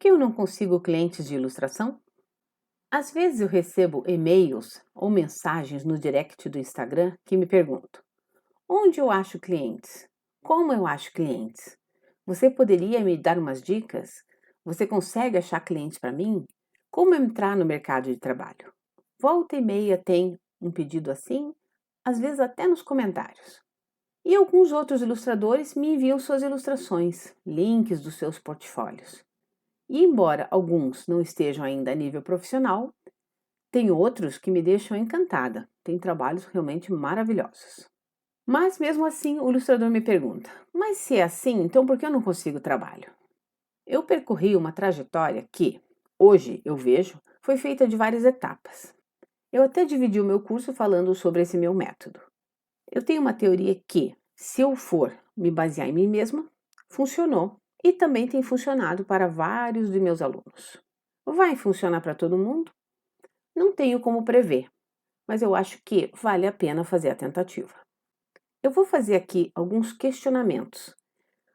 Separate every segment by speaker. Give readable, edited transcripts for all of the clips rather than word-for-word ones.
Speaker 1: que eu não consigo clientes de ilustração? Às vezes eu recebo e-mails ou mensagens no direct do Instagram que me perguntam: onde eu acho clientes? Como eu acho clientes? Você poderia me dar umas dicas? Você consegue achar clientes para mim? Como entrar no mercado de trabalho? Volta e meia tem um pedido assim, às vezes até nos comentários. E alguns outros ilustradores me enviam suas ilustrações, links dos seus portfólios. E embora alguns não estejam ainda a nível profissional, tem outros que me deixam encantada. Tem trabalhos realmente maravilhosos. Mas mesmo assim, o ilustrador me pergunta: mas se é assim, então por que eu não consigo trabalho? Eu percorri uma trajetória que, hoje eu vejo, foi feita de várias etapas. Eu até dividi o meu curso falando sobre esse meu método. Eu tenho uma teoria que, se eu for me basear em mim mesma, funcionou e também tem funcionado para vários de meus alunos. Vai funcionar para todo mundo? Não tenho como prever, mas eu acho que vale a pena fazer a tentativa. Eu vou fazer aqui alguns questionamentos.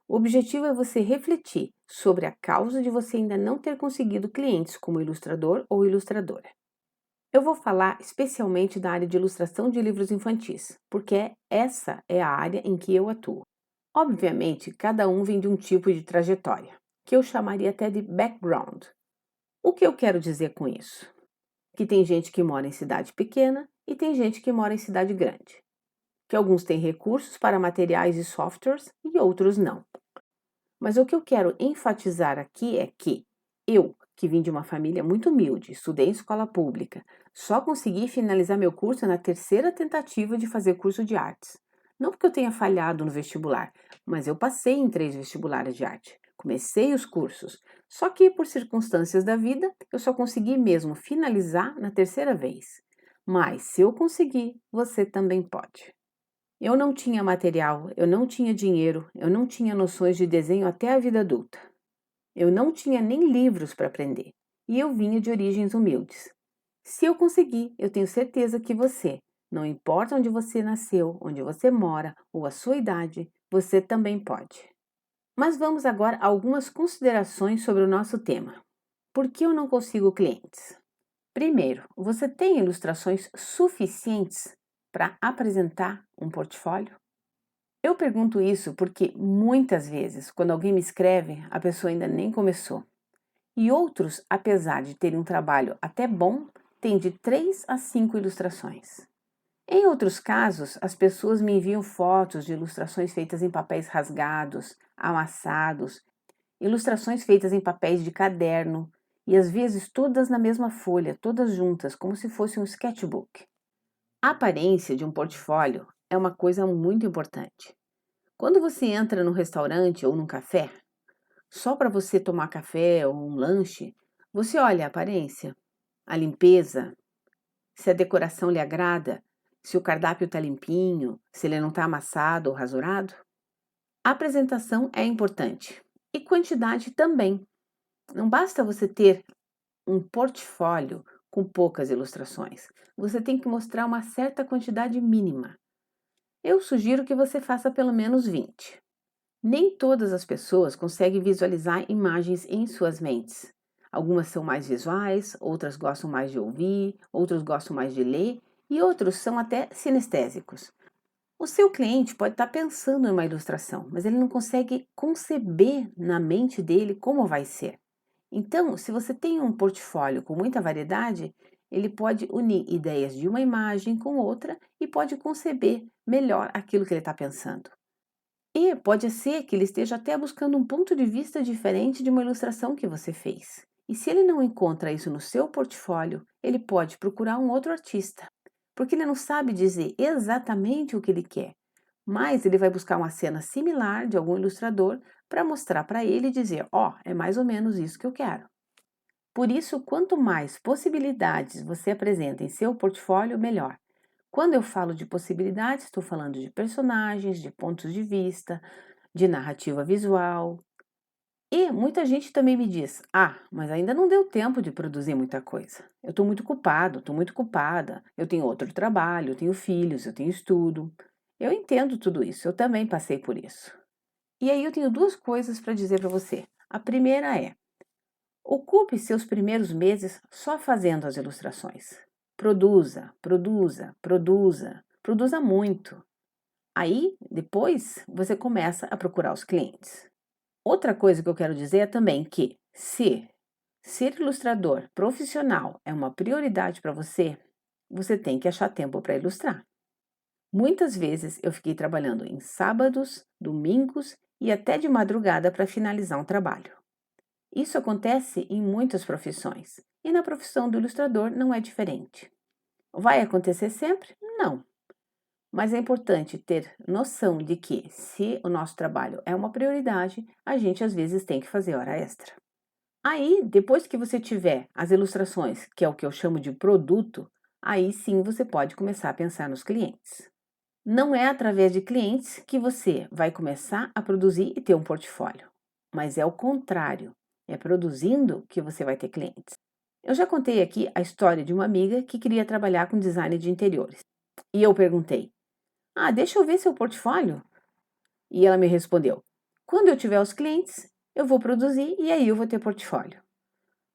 Speaker 1: O objetivo é você refletir sobre a causa de você ainda não ter conseguido clientes como ilustrador ou ilustradora. Eu vou falar especialmente da área de ilustração de livros infantis, porque essa é a área em que eu atuo. Obviamente, cada um vem de um tipo de trajetória, que eu chamaria até de background. O que eu quero dizer com isso? Que tem gente que mora em cidade pequena e tem gente que mora em cidade grande. Que alguns têm recursos para materiais e softwares e outros não. Mas o que eu quero enfatizar aqui é que eu, que vim de uma família muito humilde, estudei em escola pública, só consegui finalizar meu curso na terceira tentativa de fazer curso de artes. Não porque eu tenha falhado no vestibular, mas eu passei em 3 vestibulares de arte. Comecei os cursos, só que por circunstâncias da vida, eu só consegui mesmo finalizar na terceira vez. Mas se eu conseguir, você também pode. Eu não tinha material, eu não tinha dinheiro, eu não tinha noções de desenho até a vida adulta. Eu não tinha nem livros para aprender e eu vinha de origens humildes. Se eu conseguir, eu tenho certeza que você, não importa onde você nasceu, onde você mora ou a sua idade, você também pode. Mas vamos agora a algumas considerações sobre o nosso tema. Por que eu não consigo clientes? Primeiro, você tem ilustrações suficientes para apresentar um portfólio? Eu pergunto isso porque muitas vezes, quando alguém me escreve, a pessoa ainda nem começou. E outros, apesar de terem um trabalho até bom, têm de 3 a 5 ilustrações. Em outros casos, as pessoas me enviam fotos de ilustrações feitas em papéis rasgados, amassados, ilustrações feitas em papéis de caderno e às vezes todas na mesma folha, todas juntas, como se fosse um sketchbook. A aparência de um portfólio é uma coisa muito importante. Quando você entra num restaurante ou num café, só para você tomar café ou um lanche, você olha a aparência, a limpeza, se a decoração lhe agrada, se o cardápio está limpinho, se ele não está amassado ou rasurado. A apresentação é importante e quantidade também. Não basta você ter um portfólio com poucas ilustrações. Você tem que mostrar uma certa quantidade mínima. Eu sugiro que você faça pelo menos 20. Nem todas as pessoas conseguem visualizar imagens em suas mentes. Algumas são mais visuais, outras gostam mais de ouvir, outros gostam mais de ler e outros são até sinestésicos. O seu cliente pode estar pensando em uma ilustração, mas ele não consegue conceber na mente dele como vai ser. Então, se você tem um portfólio com muita variedade, ele pode unir ideias de uma imagem com outra e pode conceber melhor aquilo que ele está pensando. E pode ser que ele esteja até buscando um ponto de vista diferente de uma ilustração que você fez. E se ele não encontra isso no seu portfólio, ele pode procurar um outro artista, porque ele não sabe dizer exatamente o que ele quer, mas ele vai buscar uma cena similar de algum ilustrador para mostrar para ele e dizer: ó, é mais ou menos isso que eu quero. Por isso, quanto mais possibilidades você apresenta em seu portfólio, melhor. Quando eu falo de possibilidades, estou falando de personagens, de pontos de vista, de narrativa visual. E muita gente também me diz: ah, mas ainda não deu tempo de produzir muita coisa. Eu estou muito ocupado, estou muito ocupada. Eu tenho outro trabalho, eu tenho filhos, eu tenho estudo. Eu entendo tudo isso, eu também passei por isso. E aí eu tenho duas coisas para dizer para você. A primeira é: Ocupe seus primeiros meses só fazendo as ilustrações. Produza, produza, produza, produza muito. Aí, depois, você começa a procurar os clientes. Outra coisa que eu quero dizer é também que, se ser ilustrador profissional é uma prioridade para você, você tem que achar tempo para ilustrar. Muitas vezes eu fiquei trabalhando em sábados, domingos e até de madrugada para finalizar um trabalho. Isso acontece em muitas profissões e na profissão do ilustrador não é diferente. Vai acontecer sempre? Não. Mas é importante ter noção de que, se o nosso trabalho é uma prioridade, a gente às vezes tem que fazer hora extra. Aí, depois que você tiver as ilustrações, que é o que eu chamo de produto, aí sim você pode começar a pensar nos clientes. Não é através de clientes que você vai começar a produzir e ter um portfólio, mas é o contrário, é produzindo que você vai ter clientes. Eu já contei aqui a história de uma amiga que queria trabalhar com design de interiores. E eu perguntei: "Ah, deixa eu ver seu portfólio." E ela me respondeu: "Quando eu tiver os clientes, eu vou produzir e aí eu vou ter portfólio."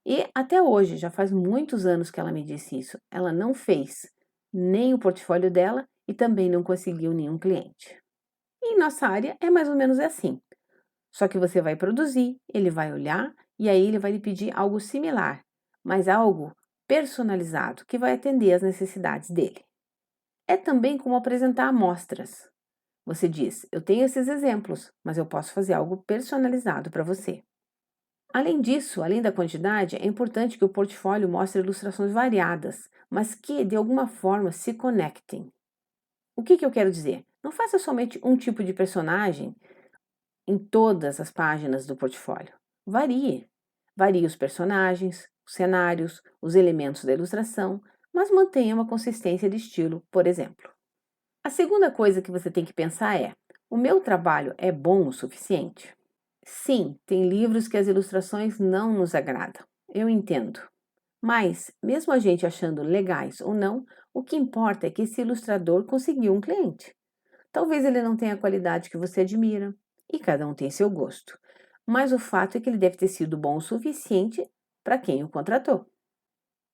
Speaker 1: E até hoje, já faz muitos anos que ela me disse isso, ela não fez nem o portfólio dela e também não conseguiu nenhum cliente. E em nossa área é mais ou menos assim. Só que você vai produzir, ele vai olhar e aí ele vai lhe pedir algo similar, mas algo personalizado que vai atender às necessidades dele. É também como apresentar amostras. Você diz: "Eu tenho esses exemplos, mas eu posso fazer algo personalizado para você." Além disso, além da quantidade, é importante que o portfólio mostre ilustrações variadas, mas que de alguma forma se conectem. O que eu quero dizer? Não faça somente um tipo de personagem em todas as páginas do portfólio. Varie. Varie os personagens, os cenários, os elementos da ilustração, mas mantenha uma consistência de estilo, por exemplo. A segunda coisa que você tem que pensar é: o meu trabalho é bom o suficiente? Sim, tem livros que as ilustrações não nos agradam. Eu entendo. Mas, mesmo a gente achando legais ou não, o que importa é que esse ilustrador conseguiu um cliente. Talvez ele não tenha a qualidade que você admira, e cada um tem seu gosto. Mas o fato é que ele deve ter sido bom o suficiente para quem o contratou.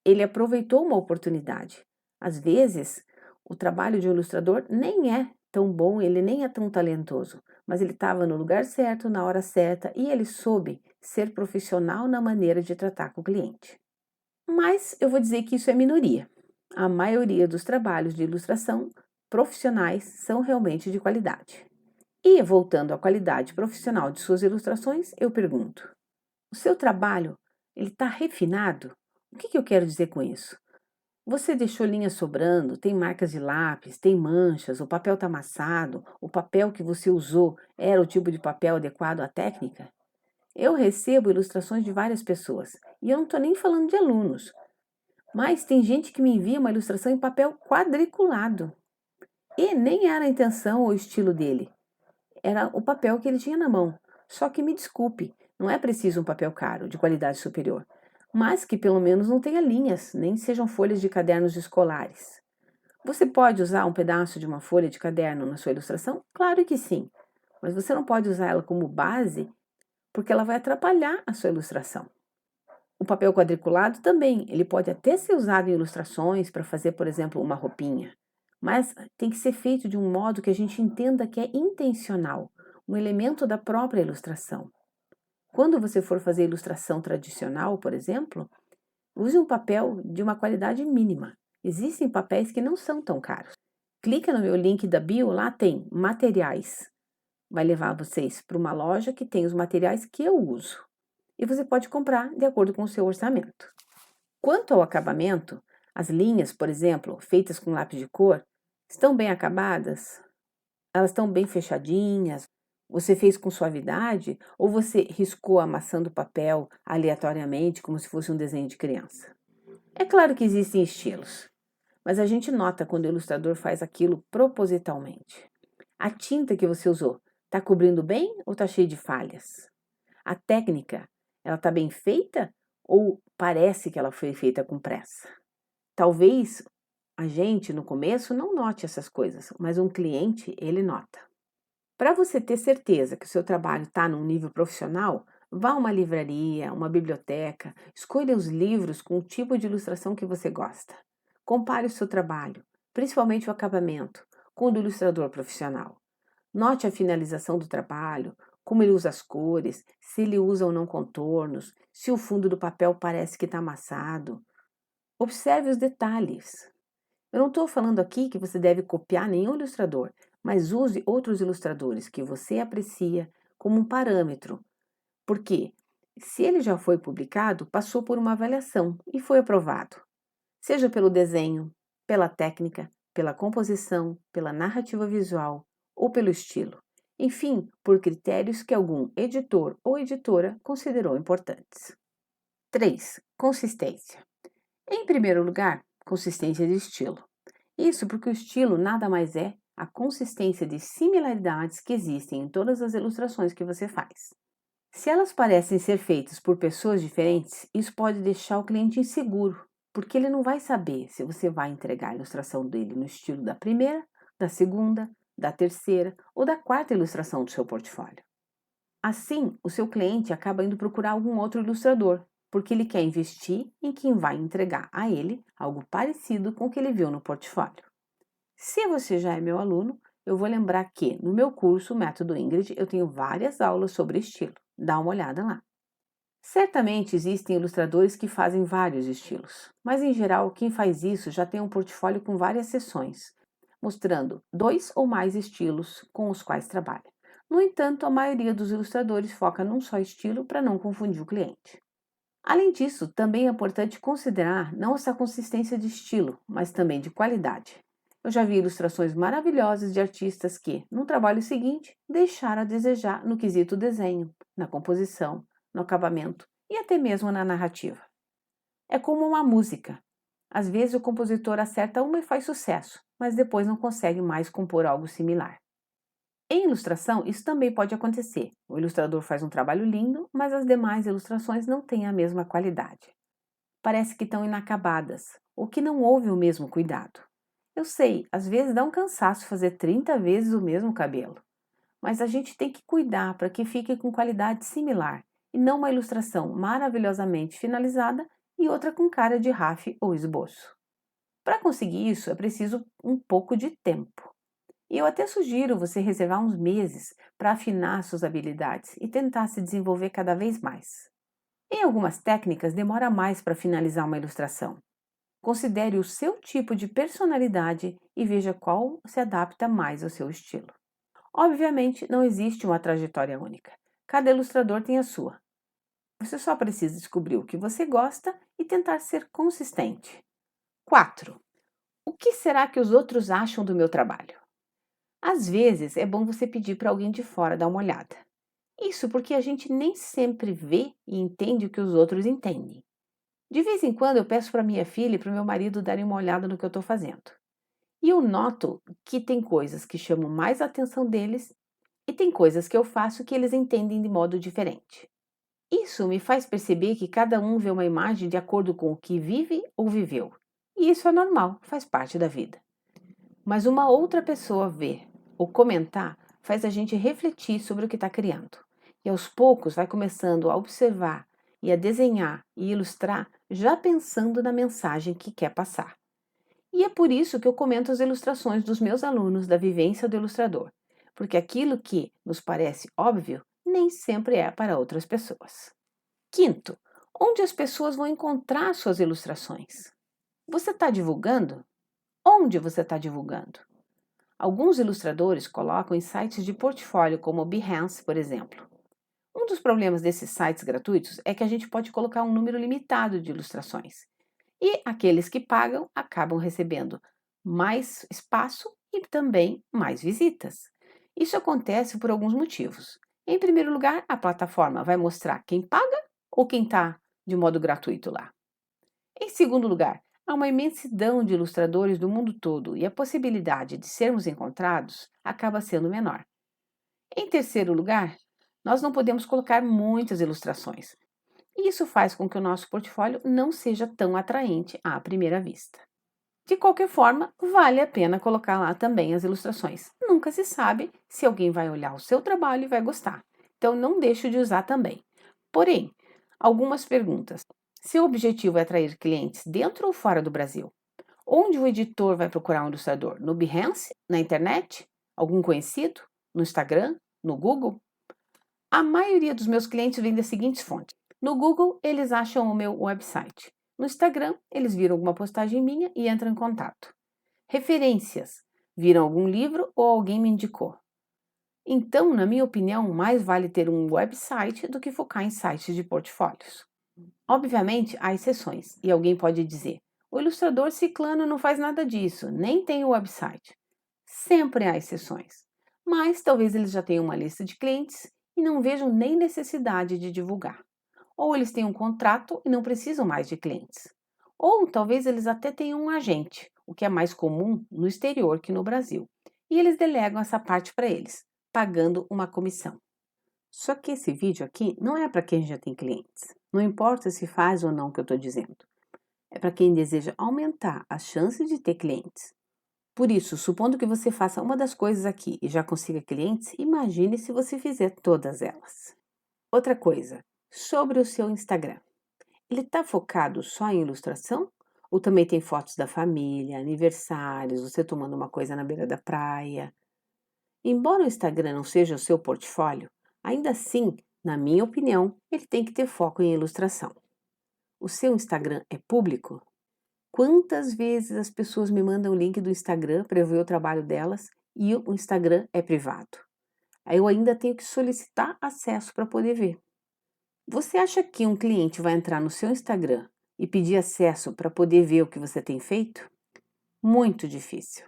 Speaker 1: Ele aproveitou uma oportunidade. Às vezes, o trabalho de um ilustrador nem é tão bom, ele nem é tão talentoso, mas ele estava no lugar certo, na hora certa e ele soube ser profissional na maneira de tratar com o cliente. Mas eu vou dizer que isso é minoria. A maioria dos trabalhos de ilustração profissionais são realmente de qualidade. E voltando à qualidade profissional de suas ilustrações, eu pergunto: o seu trabalho, ele está refinado? O que eu quero dizer com isso? Você deixou linhas sobrando, tem marcas de lápis, tem manchas, o papel está amassado, o papel que você usou era o tipo de papel adequado à técnica? Eu recebo ilustrações de várias pessoas e eu não estou nem falando de alunos, mas tem gente que me envia uma ilustração em papel quadriculado e nem era a intenção ou o estilo dele, era o papel que ele tinha na mão. Só que me desculpe, não é preciso um papel caro, de qualidade superior, mas que pelo menos não tenha linhas, nem sejam folhas de cadernos escolares. Você pode usar um pedaço de uma folha de caderno na sua ilustração? Claro que sim, mas você não pode usar ela como base porque ela vai atrapalhar a sua ilustração. O papel quadriculado também, ele pode até ser usado em ilustrações para fazer, por exemplo, uma roupinha, mas tem que ser feito de um modo que a gente entenda que é intencional, um elemento da própria ilustração. Quando você for fazer ilustração tradicional, por exemplo, use um papel de uma qualidade mínima. Existem papéis que não são tão caros. Clica no meu link da bio, lá tem materiais. Vai levar vocês para uma loja que tem os materiais que eu uso. E você pode comprar de acordo com o seu orçamento. Quanto ao acabamento, as linhas, por exemplo, feitas com lápis de cor, estão bem acabadas? Elas estão bem fechadinhas? Você fez com suavidade ou você riscou amassando o papel aleatoriamente, como se fosse um desenho de criança? É claro que existem estilos, mas a gente nota quando o ilustrador faz aquilo propositalmente. A tinta que você usou está cobrindo bem ou está cheia de falhas? A técnica, ela está bem feita ou parece que ela foi feita com pressa? Talvez a gente no começo não note essas coisas, mas um cliente ele nota. Para você ter certeza que o seu trabalho está num nível profissional, Vá a uma livraria, uma biblioteca, escolha os livros com o tipo de ilustração que você gosta. Compare o seu trabalho, principalmente o acabamento, com o do ilustrador profissional. Note a finalização do trabalho, como ele usa as cores, se ele usa ou não contornos, se o fundo do papel parece que está amassado. Observe os detalhes. Eu não estou falando aqui que você deve copiar nenhum ilustrador, mas use outros ilustradores que você aprecia como um parâmetro, porque se ele já foi publicado, passou por uma avaliação e foi aprovado, seja pelo desenho, pela técnica, pela composição, pela narrativa visual ou pelo estilo. Enfim, por critérios que algum editor ou editora considerou importantes. 3. Consistência. Em primeiro lugar, consistência de estilo. Isso porque o estilo nada mais é a consistência de similaridades que existem em todas as ilustrações que você faz. Se elas parecem ser feitas por pessoas diferentes, isso pode deixar o cliente inseguro, porque ele não vai saber se você vai entregar a ilustração dele no estilo da primeira, da segunda, da terceira ou da quarta ilustração do seu portfólio. Assim, o seu cliente acaba indo procurar algum outro ilustrador, porque ele quer investir em quem vai entregar a ele algo parecido com o que ele viu no portfólio. Se você já é meu aluno, eu vou lembrar que no meu curso Método Ingrid eu tenho várias aulas sobre estilo. Dá uma olhada lá. Certamente existem ilustradores que fazem vários estilos, mas em geral quem faz isso já tem um portfólio com várias seções, mostrando 2 ou mais estilos com os quais trabalha. No entanto, a maioria dos ilustradores foca num só estilo para não confundir o cliente. Além disso, também é importante considerar não só a consistência de estilo, mas também de qualidade. Eu já vi ilustrações maravilhosas de artistas que, no trabalho seguinte, deixaram a desejar no quesito desenho, na composição, no acabamento e até mesmo na narrativa. É como uma música. Às vezes o compositor acerta uma e faz sucesso, mas depois não consegue mais compor algo similar. Em ilustração, isso também pode acontecer. O ilustrador faz um trabalho lindo, mas as demais ilustrações não têm a mesma qualidade. Parece que estão inacabadas, ou que não houve o mesmo cuidado. Eu sei, às vezes dá um cansaço fazer 30 vezes o mesmo cabelo, mas a gente tem que cuidar para que fique com qualidade similar e não uma ilustração maravilhosamente finalizada e outra com cara de rafe ou esboço. Para conseguir isso, é preciso um pouco de tempo. E eu até sugiro você reservar uns meses para afinar suas habilidades e tentar se desenvolver cada vez mais. Em algumas técnicas, demora mais para finalizar uma ilustração. Considere o seu tipo de personalidade e veja qual se adapta mais ao seu estilo. Obviamente, não existe uma trajetória única. Cada ilustrador tem a sua. Você só precisa descobrir o que você gosta e tentar ser consistente. 4. O que será que os outros acham do meu trabalho? Às vezes é bom você pedir para alguém de fora dar uma olhada. Isso porque a gente nem sempre vê e entende o que os outros entendem. De vez em quando eu peço para minha filha e para o meu marido darem uma olhada no que eu estou fazendo. E eu noto que tem coisas que chamam mais a atenção deles e tem coisas que eu faço que eles entendem de modo diferente. Isso me faz perceber que cada um vê uma imagem de acordo com o que vive ou viveu. E isso é normal, faz parte da vida. Mas uma outra pessoa ver ou comentar faz a gente refletir sobre o que está criando. E aos poucos vai começando a observar e a desenhar e ilustrar já pensando na mensagem que quer passar. E é por isso que eu comento as ilustrações dos meus alunos da vivência do ilustrador, porque aquilo que nos parece óbvio nem sempre é para outras pessoas. Quinto, onde as pessoas vão encontrar suas ilustrações? Você está divulgando? Onde você está divulgando? Alguns ilustradores colocam em sites de portfólio como o Behance, por exemplo. Um dos problemas desses sites gratuitos é que a gente pode colocar um número limitado de ilustrações. E aqueles que pagam acabam recebendo mais espaço e também mais visitas. Isso acontece por alguns motivos. Em primeiro lugar, a plataforma vai mostrar quem paga ou quem está de modo gratuito lá. Em segundo lugar, há uma imensidão de ilustradores do mundo todo e a possibilidade de sermos encontrados acaba sendo menor. Em terceiro lugar, nós não podemos colocar muitas ilustrações. E isso faz com que o nosso portfólio não seja tão atraente à primeira vista. De qualquer forma, vale a pena colocar lá também as ilustrações. Nunca se sabe se alguém vai olhar o seu trabalho e vai gostar. Então não deixe de usar também. Porém, algumas perguntas. Se o objetivo é atrair clientes dentro ou fora do Brasil? Onde o editor vai procurar um ilustrador? No Behance? Na internet? Algum conhecido? No Instagram? No Google? A maioria dos meus clientes vem das seguintes fontes. No Google, eles acham o meu website. No Instagram, eles viram alguma postagem minha e entram em contato. Referências. Viram algum livro ou alguém me indicou. Então, na minha opinião, mais vale ter um website do que focar em sites de portfólios. Obviamente, há exceções, e alguém pode dizer: o ilustrador ciclano não faz nada disso, nem tem o website. Sempre há exceções, mas talvez eles já tenham uma lista de clientes e não vejam nem necessidade de divulgar. Ou eles têm um contrato e não precisam mais de clientes. Ou talvez eles até tenham um agente, o que é mais comum no exterior que no Brasil. E eles delegam essa parte para eles, pagando uma comissão. Só que esse vídeo aqui não é para quem já tem clientes. Não importa se faz ou não o que eu estou dizendo. É para quem deseja aumentar as chances de ter clientes. Por isso, supondo que você faça uma das coisas aqui e já consiga clientes, imagine se você fizer todas elas. Outra coisa, sobre o seu Instagram. Ele está focado só em ilustração? Ou também tem fotos da família, aniversários, você tomando uma coisa na beira da praia? Embora o Instagram não seja o seu portfólio, ainda assim, na minha opinião, ele tem que ter foco em ilustração. O seu Instagram é público? Quantas vezes as pessoas me mandam o link do Instagram para eu ver o trabalho delas e o Instagram é privado? Aí eu ainda tenho que solicitar acesso para poder ver. Você acha que um cliente vai entrar no seu Instagram e pedir acesso para poder ver o que você tem feito? Muito difícil.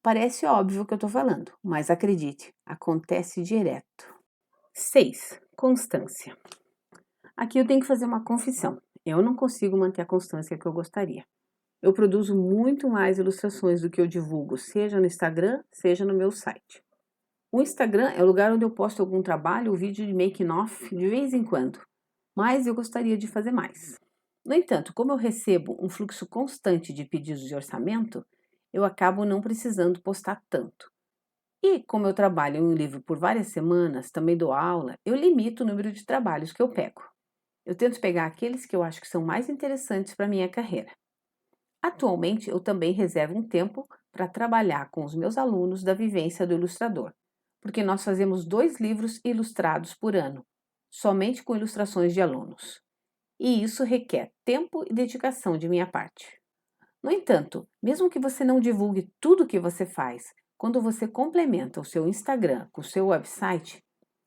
Speaker 1: Parece óbvio o que eu estou falando, mas acredite, acontece direto. 6. Constância. Aqui eu tenho que fazer uma confissão. Eu não consigo manter a constância que eu gostaria. Eu produzo muito mais ilustrações do que eu divulgo, seja no Instagram, seja no meu site. O Instagram é o lugar onde eu posto algum trabalho ou vídeo de making off de vez em quando, mas eu gostaria de fazer mais. No entanto, como eu recebo um fluxo constante de pedidos de orçamento, eu acabo não precisando postar tanto. E como eu trabalho em um livro por várias semanas, também dou aula, eu limito o número de trabalhos que eu pego. Eu tento pegar aqueles que eu acho que são mais interessantes para a minha carreira. Atualmente, eu também reservo um tempo para trabalhar com os meus alunos da vivência do ilustrador, porque nós fazemos 2 livros ilustrados por ano, somente com ilustrações de alunos. E isso requer tempo e dedicação de minha parte. No entanto, mesmo que você não divulgue tudo o que você faz, quando você complementa o seu Instagram com o seu website,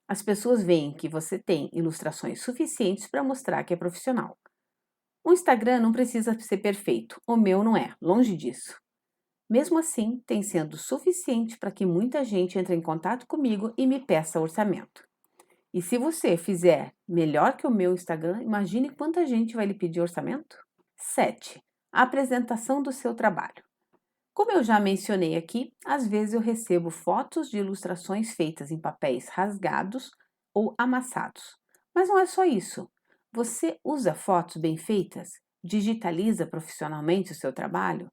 Speaker 1: as pessoas veem que você tem ilustrações suficientes para mostrar que é profissional. O Instagram não precisa ser perfeito, o meu não é, longe disso. Mesmo assim, tem sendo suficiente para que muita gente entre em contato comigo e me peça orçamento. E se você fizer melhor que o meu Instagram, imagine quanta gente vai lhe pedir orçamento? 7. A apresentação do seu trabalho. Como eu já mencionei aqui, às vezes eu recebo fotos de ilustrações feitas em papéis rasgados ou amassados. Mas não é só isso. Você usa fotos bem feitas? Digitaliza profissionalmente o seu trabalho?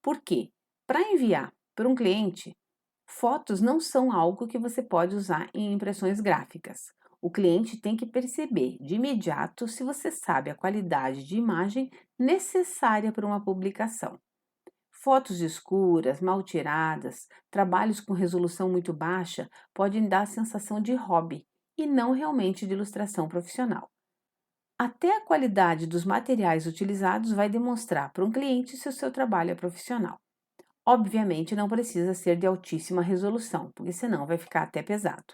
Speaker 1: Por quê? Para enviar para um cliente, fotos não são algo que você pode usar em impressões gráficas. O cliente tem que perceber de imediato se você sabe a qualidade de imagem necessária para uma publicação. Fotos escuras, mal tiradas, trabalhos com resolução muito baixa podem dar a sensação de hobby e não realmente de ilustração profissional. Até a qualidade dos materiais utilizados vai demonstrar para um cliente se o seu trabalho é profissional. Obviamente não precisa ser de altíssima resolução, porque senão vai ficar até pesado.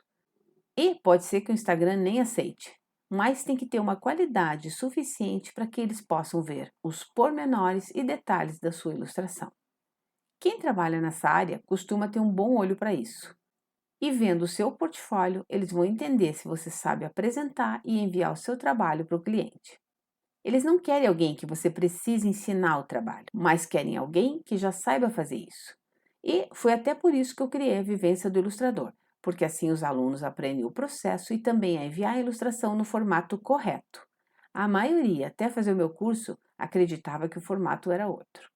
Speaker 1: E pode ser que o Instagram nem aceite, mas tem que ter uma qualidade suficiente para que eles possam ver os pormenores e detalhes da sua ilustração. Quem trabalha nessa área costuma ter um bom olho para isso. E vendo o seu portfólio, eles vão entender se você sabe apresentar e enviar o seu trabalho para o cliente. Eles não querem alguém que você precise ensinar o trabalho, mas querem alguém que já saiba fazer isso. E foi até por isso que eu criei a Vivência do Ilustrador, porque assim os alunos aprendem o processo e também a enviar a ilustração no formato correto. A maioria, até fazer o meu curso, acreditava que o formato era outro.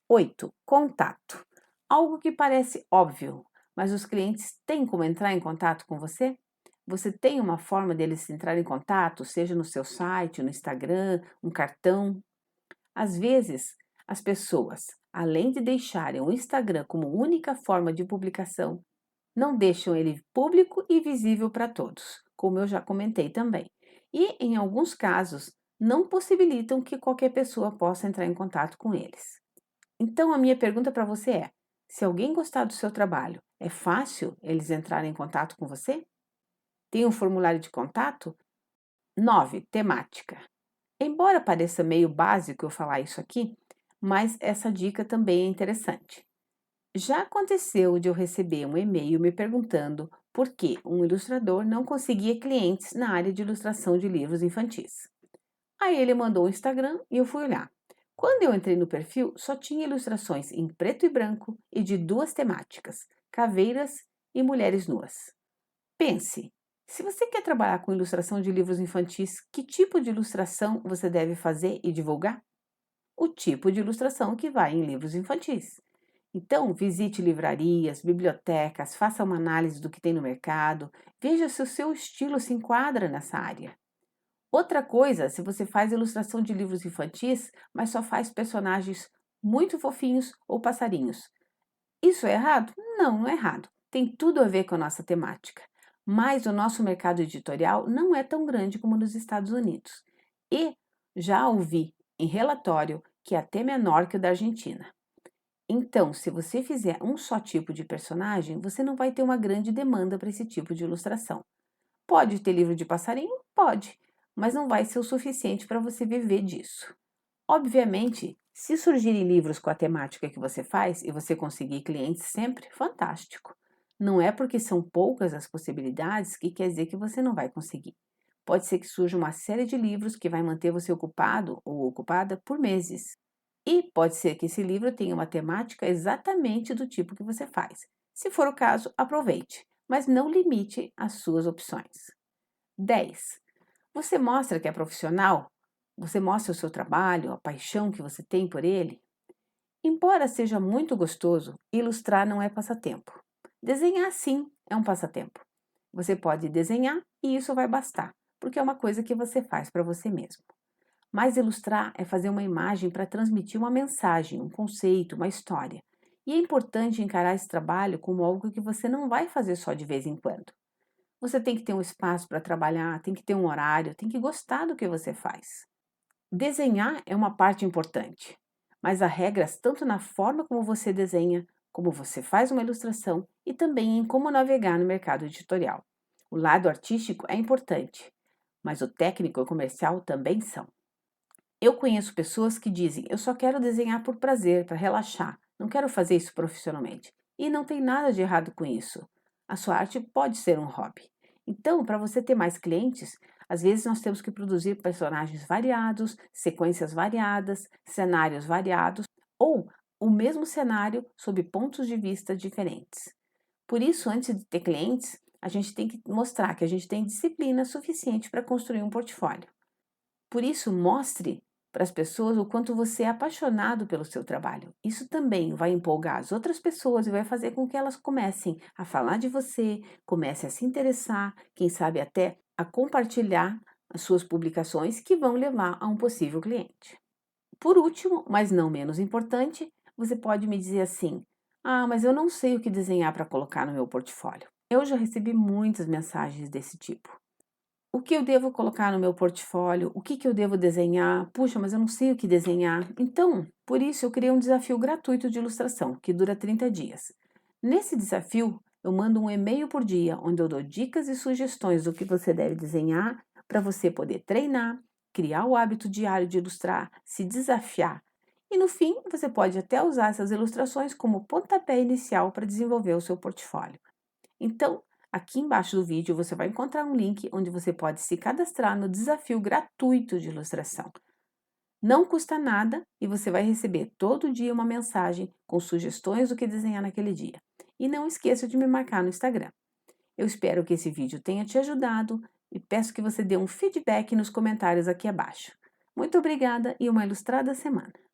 Speaker 1: 8. Contato. Algo que parece óbvio, mas os clientes têm como entrar em contato com você? Você tem uma forma deles entrarem em contato, seja no seu site, no Instagram, um cartão? Às vezes, as pessoas, além de deixarem o Instagram como única forma de publicação, não deixam ele público e visível para todos, como eu já comentei também. E, em alguns casos, não possibilitam que qualquer pessoa possa entrar em contato com eles. Então, a minha pergunta para você é: se alguém gostar do seu trabalho, é fácil eles entrarem em contato com você? Tem um formulário de contato? 9. Temática. Embora pareça meio básico eu falar isso aqui, mas essa dica também é interessante. Já aconteceu de eu receber um e-mail me perguntando por que um ilustrador não conseguia clientes na área de ilustração de livros infantis. Aí ele mandou o Instagram e eu fui olhar. Quando eu entrei no perfil, só tinha ilustrações em preto e branco e de duas temáticas: caveiras e mulheres nuas. Pense, se você quer trabalhar com ilustração de livros infantis, que tipo de ilustração você deve fazer e divulgar? O tipo de ilustração que vai em livros infantis. Então, visite livrarias, bibliotecas, faça uma análise do que tem no mercado, veja se o seu estilo se enquadra nessa área. Outra coisa, se você faz ilustração de livros infantis, mas só faz personagens muito fofinhos ou passarinhos. Isso é errado? Não, não é errado. Tem tudo a ver com a nossa temática. Mas o nosso mercado editorial não é tão grande como nos Estados Unidos. E já ouvi em relatório que é até menor que o da Argentina. Então, se você fizer um só tipo de personagem, você não vai ter uma grande demanda para esse tipo de ilustração. Pode ter livro de passarinho? Pode, mas não vai ser o suficiente para você viver disso. Obviamente, se surgirem livros com a temática que você faz e você conseguir clientes sempre, fantástico. Não é porque são poucas as possibilidades que quer dizer que você não vai conseguir. Pode ser que surja uma série de livros que vai manter você ocupado ou ocupada por meses. E pode ser que esse livro tenha uma temática exatamente do tipo que você faz. Se for o caso, aproveite, mas não limite as suas opções. 10. Você mostra que é profissional? Você mostra o seu trabalho, a paixão que você tem por ele? Embora seja muito gostoso, ilustrar não é passatempo. Desenhar, sim, é um passatempo. Você pode desenhar e isso vai bastar, porque é uma coisa que você faz para você mesmo. Mas ilustrar é fazer uma imagem para transmitir uma mensagem, um conceito, uma história. E é importante encarar esse trabalho como algo que você não vai fazer só de vez em quando. Você tem que ter um espaço para trabalhar, tem que ter um horário, tem que gostar do que você faz. Desenhar é uma parte importante, mas há regras tanto na forma como você desenha, como você faz uma ilustração e também em como navegar no mercado editorial. O lado artístico é importante, mas o técnico e o comercial também são. Eu conheço pessoas que dizem: eu só quero desenhar por prazer, para relaxar, não quero fazer isso profissionalmente. E não tem nada de errado com isso. A sua arte pode ser um hobby. Então, para você ter mais clientes, às vezes nós temos que produzir personagens variados, sequências variadas, cenários variados, ou o mesmo cenário sob pontos de vista diferentes. Por isso, antes de ter clientes, a gente tem que mostrar que a gente tem disciplina suficiente para construir um portfólio. Por isso, mostre para as pessoas o quanto você é apaixonado pelo seu trabalho. Isso também vai empolgar as outras pessoas e vai fazer com que elas comecem a falar de você, comecem a se interessar, quem sabe até a compartilhar as suas publicações que vão levar a um possível cliente. Por último, mas não menos importante, você pode me dizer assim: ah, mas eu não sei o que desenhar para colocar no meu portfólio. Eu já recebi muitas mensagens desse tipo. O que eu devo colocar no meu portfólio? O que eu devo desenhar? Puxa, mas eu não sei o que desenhar. Então, por isso eu criei um desafio gratuito de ilustração, que dura 30 dias. Nesse desafio, eu mando um e-mail por dia, onde eu dou dicas e sugestões do que você deve desenhar para você poder treinar, criar o hábito diário de ilustrar, se desafiar. E no fim, você pode até usar essas ilustrações como pontapé inicial para desenvolver o seu portfólio. Então, aqui embaixo do vídeo você vai encontrar um link onde você pode se cadastrar no desafio gratuito de ilustração. Não custa nada e você vai receber todo dia uma mensagem com sugestões do que desenhar naquele dia. E não esqueça de me marcar no Instagram. Eu espero que esse vídeo tenha te ajudado e peço que você dê um feedback nos comentários aqui abaixo. Muito obrigada e uma ilustrada semana!